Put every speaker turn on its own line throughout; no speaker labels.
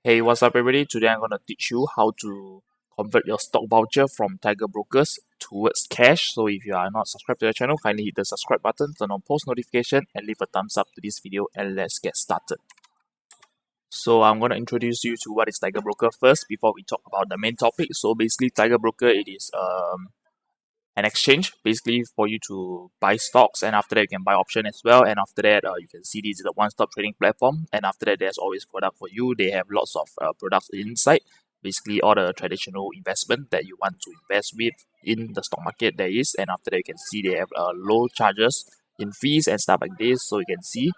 Hey, what's up, everybody? Today I'm going to teach you how to convert your stock voucher from Tiger Brokers towards cash. So if you are not subscribed to the channel, kindly hit the subscribe button, turn on post notification, and leave a thumbs up to this video. And let's get started. So I'm going to introduce you to what is Tiger Broker first before we talk about the main topic. So basically, Tiger Broker, it is an exchange basically for you to buy stocks, and after that you can buy option as well, and after that you can see this is a one-stop trading platform, and after that there's always product for you. They have lots of products inside, basically all the traditional investment that you want to invest with in the stock market there is, and after that you can see they have low charges in fees and stuff like this, so you can see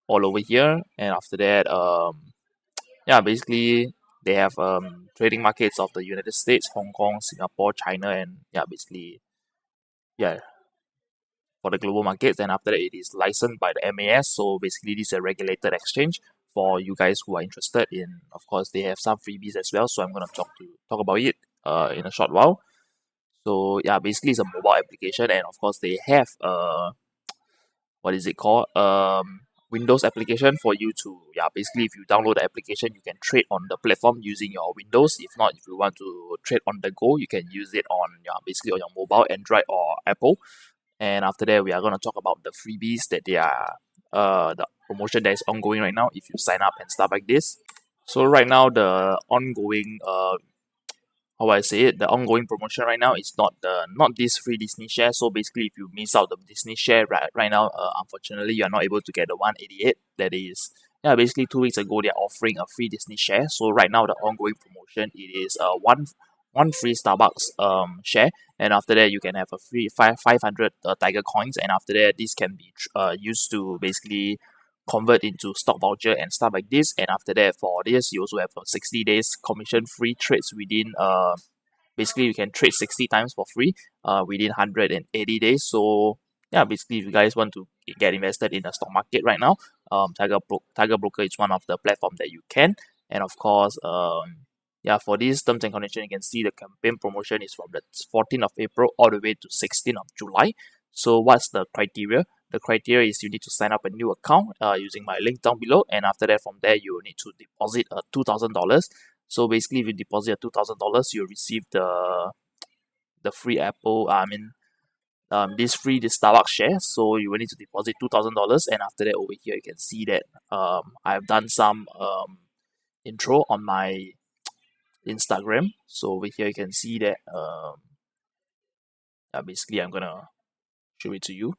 all over here. And after that basically they have trading markets of the United States, Hong Kong, Singapore, China, and basically for the global markets. And after that it is licensed by the MAS, so basically this is a regulated exchange for you guys who are interested in. Of course they have some freebies as well, so I'm going to talk about it in a short while. So basically it's a mobile application, and of course they have what is it called, Windows application for you to basically if you download the application you can trade on the platform using your Windows. If not, if you want to trade on the go, you can use it on basically on your mobile, Android or Apple. And after that we are going to talk about the freebies that they are the promotion that is ongoing right now if you sign up and stuff like this. So right now the ongoing how I say it, the ongoing promotion right now is not this free Disney share. So basically if you miss out the Disney share right now, unfortunately you are not able to get the 188. That is basically 2 weeks ago they are offering a free Disney share. So right now the ongoing promotion, it is one free Starbucks share, and after that you can have a free 500 Tiger coins, and after that this can be used to basically convert into stock voucher and stuff like this. And after that for this you also have 60 days commission free trades within basically you can trade 60 times for free within 180 days. So basically if you guys want to get invested in the stock market right now, Tiger Broker is one of the platform that you can. And of course for these terms and conditions, you can see the campaign promotion is from the 14th of April all the way to 16th of July. So what's the criteria? The criteria is you need to sign up a new account using my link down below, and after that from there you will need to deposit $2,000. So basically if you deposit $2,000 you'll receive the free this Starbucks share. So you will need to deposit $2,000, and after that over here you can see that I've done some intro on my Instagram. So over here you can see that basically I'm gonna show it to you.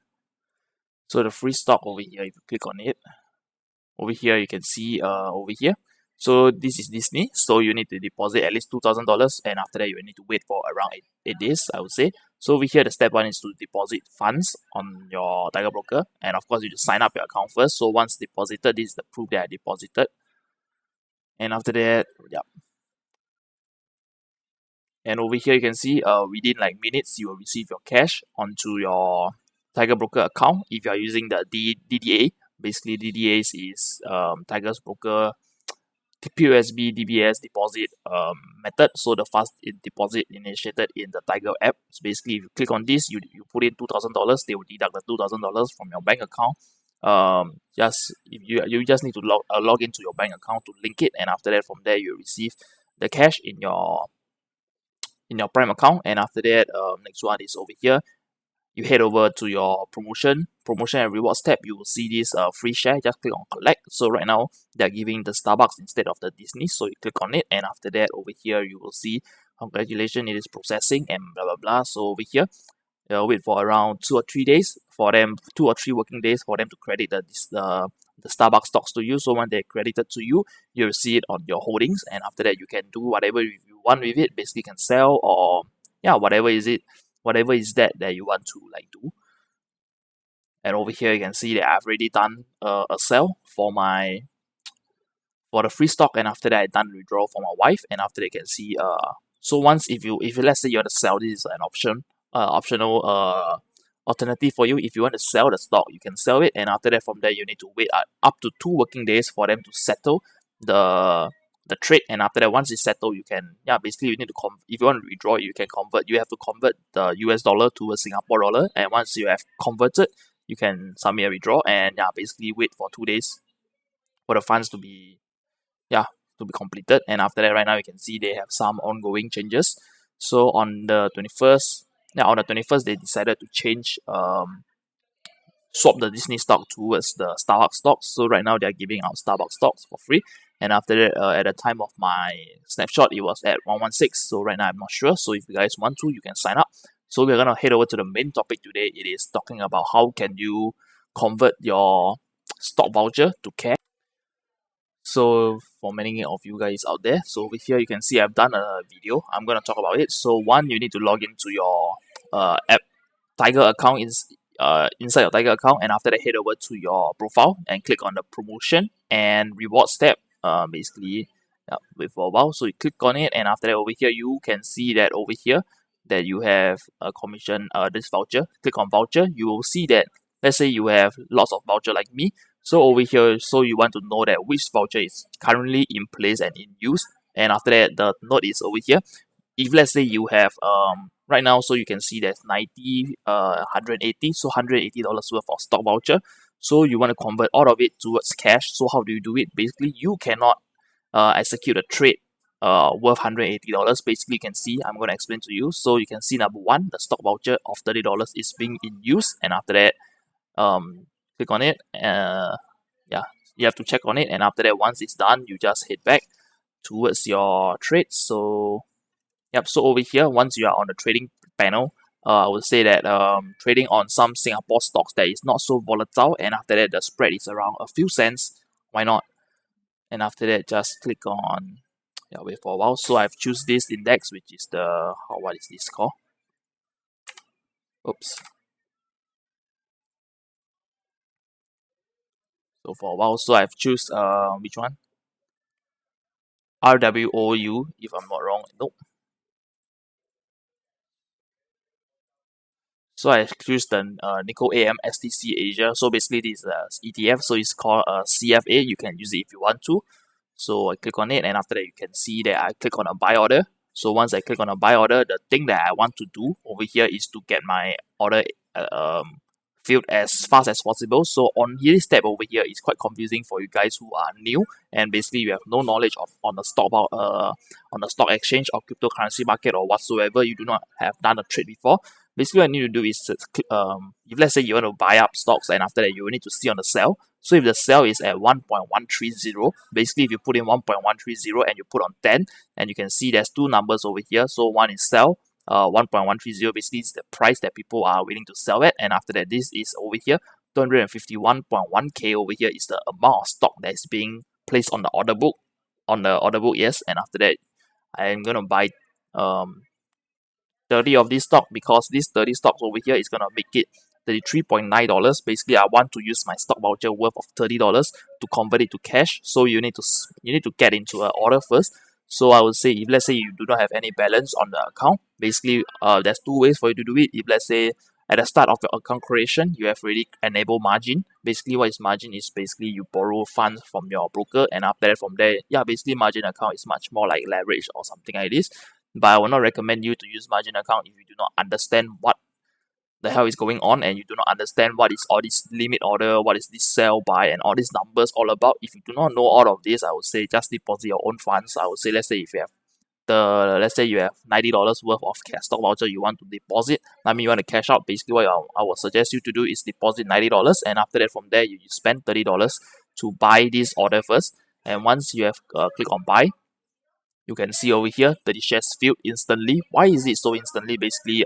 So the free stock over here, if you click on it, over here you can see over here. So this is Disney, so you need to deposit at least $2,000, and after that you need to wait for around 8 days, I would say. So over here the step one is to deposit funds on your Tiger Broker, and of course you just sign up your account first. So once deposited, this is the proof that I deposited, and after that and over here you can see within like minutes you will receive your cash onto your Tiger Broker account if you are using the DDA. Basically DDA is Tiger's Broker POSB DBS deposit method. So the fast deposit initiated in the Tiger app. So basically if you click on this, you put in $2,000, they will deduct the $2,000 from your bank account. Just if you just need to log into your bank account to link it, and after that from there you receive the cash in your Prime account. And after that next one is over here, you head over to your promotion and rewards tab. You will see this free share. Just click on collect. So right now they're giving the Starbucks instead of the Disney, so you click on it, and after that over here you will see congratulations, it is processing and blah blah blah. So over here wait for around 2 or 3 days for them, 2 or 3 working days for them to credit the Starbucks stocks to you. So when they're credited to you, you'll see it on your holdings, and after that you can do whatever you want with it. Basically you can sell or whatever is that you want to like do. And over here you can see that I've already done a sell for the free stock, and after that I done withdrawal for my wife. And after that you can see so once if you let's say you want to sell, this is an optional alternative for you. If you want to sell the stock, you can sell it, and after that from there you need to wait up to 2 working days for them to settle the trade. And after that once it's settled, you can basically you need to if you want to withdraw, you can convert. You have to convert the US dollar to a Singapore dollar, and once you have converted, you can submit a withdraw, and basically wait for 2 days for the funds to be to be completed. And after that, right now you can see they have some ongoing changes. So on the 21st, they decided to change swap the Disney stock towards the Starbucks stocks. So right now they're giving out Starbucks stocks for free. And after that, at the time of my snapshot, it was at 116. So right now I'm not sure. So if you guys want to, you can sign up. So we're gonna head over to the main topic today. It is talking about how can you convert your stock voucher to cash. So for many of you guys out there, so over here you can see I've done a video. I'm gonna talk about it. So one, you need to log into your app Tiger account inside your Tiger account, and after that head over to your profile and click on the promotion and rewards tab. Basically, wait for a while. So you click on it, and after that over here you can see that over here that you have a commission this voucher. Click on voucher. You will see that let's say you have lots of voucher like me. So over here, so you want to know that which voucher is currently in place and in use. And after that, the note is over here. If let's say you have right now, so you can see there's 90 180, so $180 worth of stock voucher. So you want to convert all of it towards cash. So how do you do it? Basically, you cannot execute a trade worth $180. Basically, you can see I'm going to explain to you. So you can see number one, the stock voucher of $30 is being in use, and after that click on it. Yeah, you have to check on it, and after that, once it's done, you just head back towards your trade. So yep, so over here, once you are on the trading panel, I would say that trading on some Singapore stocks that is not so volatile, and after that the spread is around a few cents, why not? And after that, just click on, wait for a while. So I've choose this index, which is the, what is this called? Oops. So for a while, so I've choose which one? RWOU, if I'm not wrong. Nope. So I choose the Nikko AM STC Asia. So basically this is ETF. So it's called CFA. You can use it if you want to. So I click on it, and after that you can see that I click on a buy order. So once I click on a buy order, the thing that I want to do over here is to get my order filled as fast as possible. So on this step over here is quite confusing for you guys who are new, and basically you have no knowledge of on the stock exchange or cryptocurrency market or whatsoever. You do not have done a trade before. Basically, what I need to do is if let's say you want to buy up stocks, and after that you will need to see on the sell. So if the sell is at 1.130, basically if you put in 1.130 and you put on 10, and you can see there's two numbers over here. So one is sell, 1.130 basically is the price that people are willing to sell at, and after that this is over here 251.1k over here is the amount of stock that is being placed on the order book. Yes, and after that I'm gonna buy 30 of this stock, because this 30 stocks over here is gonna make it $33.9. Basically, I want to use my stock voucher worth of $30 to convert it to cash. So you need to get into an order first. So I would say if let's say you do not have any balance on the account, basically there's two ways for you to do it. If let's say at the start of your account creation, you have already enabled margin. Basically, what is margin is basically you borrow funds from your broker, and after that from there, basically margin account is much more like leverage or something like this. But I will not recommend you to use margin account if you do not understand what the hell is going on, and you do not understand what is all this limit order, what is this sell buy, and all these numbers all about. If you do not know all of this, I would say just deposit your own funds. I would say let's say if you have let's say you have $90 worth of cash stock voucher you want to deposit. I mean you want to cash out. Basically what I would suggest you to do is deposit $90, and after that from there you spend $30 to buy this order first. And once you have click on buy, you can see over here 30 shares filled instantly. Why is it so instantly? Basically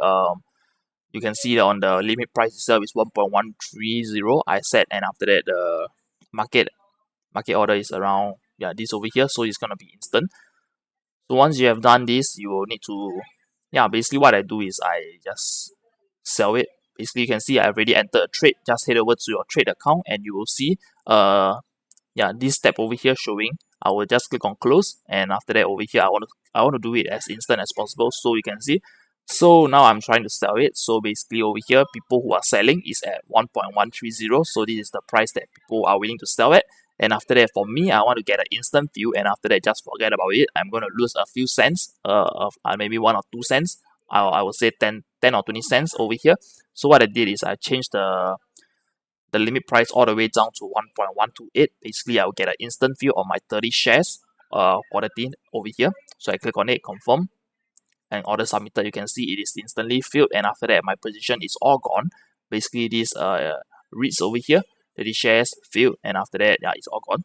you can see that on the limit price itself is 1.130 I set, and after that the market order is around this over here, so it's gonna be instant. So once you have done this, you will need to basically what I do is I just sell it. Basically you can see I've already entered a trade. Just head over to your trade account and you will see this step over here showing. I will just click on close, and after that over here I want to do it as instant as possible. So you can see, so now I'm trying to sell it. So basically over here people who are selling is at 1.130, so this is the price that people are willing to sell at. And after that for me, I want to get an instant view, and after that just forget about it. I'm going to lose a few cents of maybe 1 or 2 cents. I would say 10 or 20 cents over here. So what I did is I changed the limit price all the way down to 1.128. Basically, I'll get an instant view of my 30 shares quantity over here. So I click on it, confirm, and order submitted. You can see it is instantly filled, and after that my position is all gone. Basically this reads over here that it shares filled, and after that it's all gone.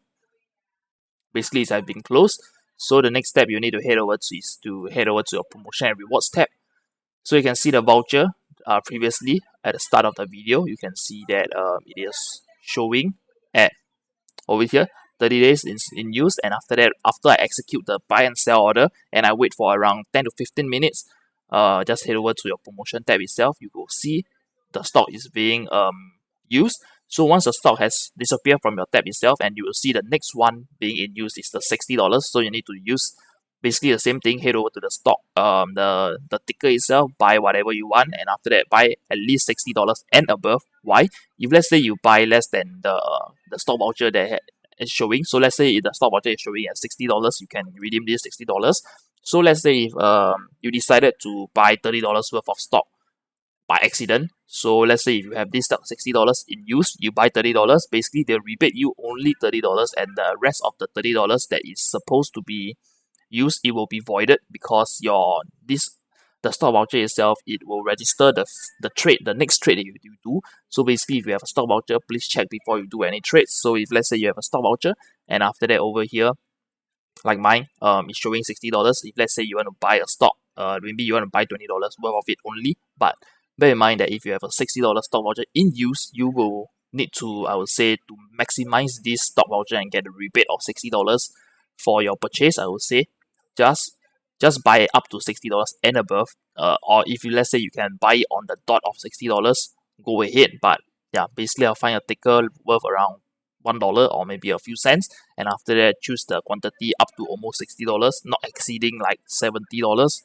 Basically it has been closed. So the next step you need to head over to is to head over to your promotion and rewards tab. So you can see the voucher previously at the start of the video. You can see that it is showing at over here 30 days in use, and after that, after I execute the buy and sell order and I wait for around 10 to 15 minutes, just head over to your promotion tab itself. You will see the stock is being used. So once the stock has disappeared from your tab itself, and you will see the next one being in use is the $60. So you need to use basically the same thing. Head over to the stock, the ticker itself, buy whatever you want, and after that buy at least $60 and above. Why? If let's say you buy less than the stock voucher that is showing, so let's say if the stock voucher is showing at $60, you can redeem this $60. So let's say if you decided to buy $30 worth of stock by accident. So let's say if you have this stock $60 in use, you buy $30, basically they'll rebate you only $30, and the rest of the $30 that is supposed to be used, it will be voided, because the stock voucher itself, it will register the trade, the next trade that you do. So basically if you have a stock voucher, please check before you do any trades. So if let's say you have a stock voucher, and after that over here, like mine, it's showing $60. If let's say you want to buy a stock, maybe you want to buy $20 worth of it only, but bear in mind that if you have a $60 stock voucher in use, you will need to, I would say, to maximize this stock voucher and get a rebate of $60 for your purchase. I would say just buy it up to $60 and above. Or if you, let's say you can buy it on the dot of $60, go ahead. But yeah, basically I'll find a ticker worth around $1 or maybe a few cents, and after that choose the quantity up to almost $60, not exceeding like $70.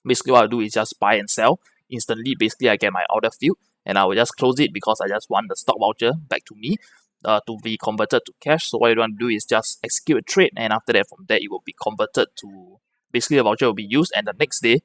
Basically what I do is just buy and sell instantly. Basically I get my order filled, and I will just close it because I just want the stock voucher back to me to be converted to cash. So what you want to do is just execute a trade, and after that from there it will be converted to, basically the voucher will be used, and the next day,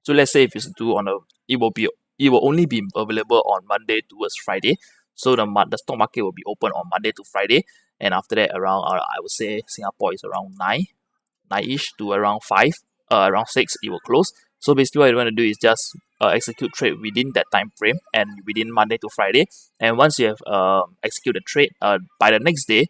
so let's say if you do on a, it will only be available on Monday towards Friday. So the stock market will be open on Monday to Friday, and after that around I would say Singapore is around 9-ish to around 5, around 6 it will close. So basically what you want to do is just execute trade within that time frame and within Monday to Friday. And once you have executed trade, by the next day,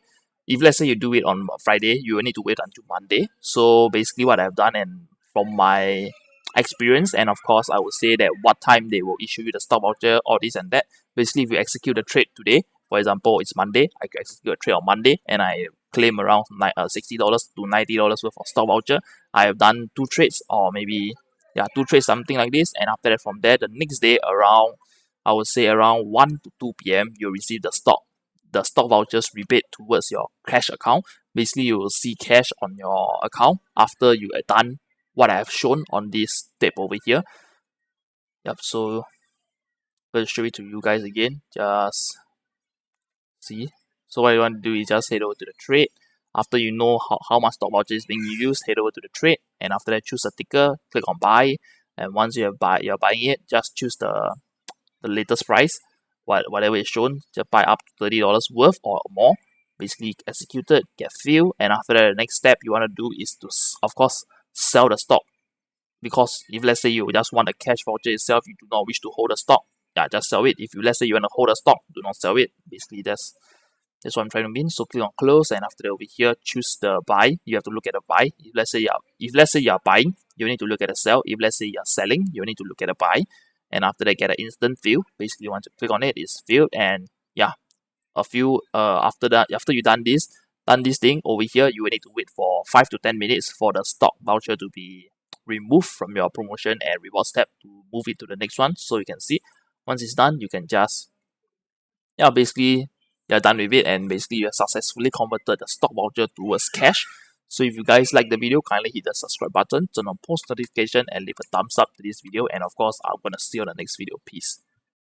if let's say you do it on Friday, you will need to wait until Monday. So basically what I've done, and from my experience, and of course I would say that what time they will issue you the stock voucher, all this and that. Basically if you execute the trade today, for example it's Monday, I can execute a trade on Monday and I claim around $60 to $90 worth of stock voucher. I have done 2 trades, or maybe 2 trades, something like this, and after that from there the next day around, I would say around 1 to 2 p.m. you'll receive the stock vouchers rebate towards your cash account. Basically you will see cash on your account after you have done what I have shown on this tape over here. Yep, so I'm going to show it to you guys again. Just see. So what you want to do is just head over to the trade. After you know how much stock voucher is being used, head over to the trade, and after that choose a ticker, click on buy, and once you're buying it, just choose the latest price, whatever is shown, just buy up to $30 worth or more. Basically execute it, get filled, and after that the next step you want to do is to, of course, sell the stock. Because if let's say you just want the cash voucher itself, you do not wish to hold the stock, just sell it. If you, let's say you want to hold a stock, do not sell it. Basically that's what I'm trying to mean. So click on close, and after that over here choose the buy. You have to look at the buy. If let's say you are buying, you need to look at the sell. If let's say you are selling, you need to look at the buy. And after that get an instant fill. Basically once you click on it, it's filled, and a few after you done this thing over here, you will need to wait for 5 to 10 minutes for the stock voucher to be removed from your promotion and rewards tab to move it to the next one. So you can see once it's done, you can just basically you're done with it, and basically you have successfully converted the stock voucher towards cash. So if you guys like the video, kindly hit the subscribe button, turn on post notification, and leave a thumbs up to this video. And of course I'm gonna see you on the next video. Peace.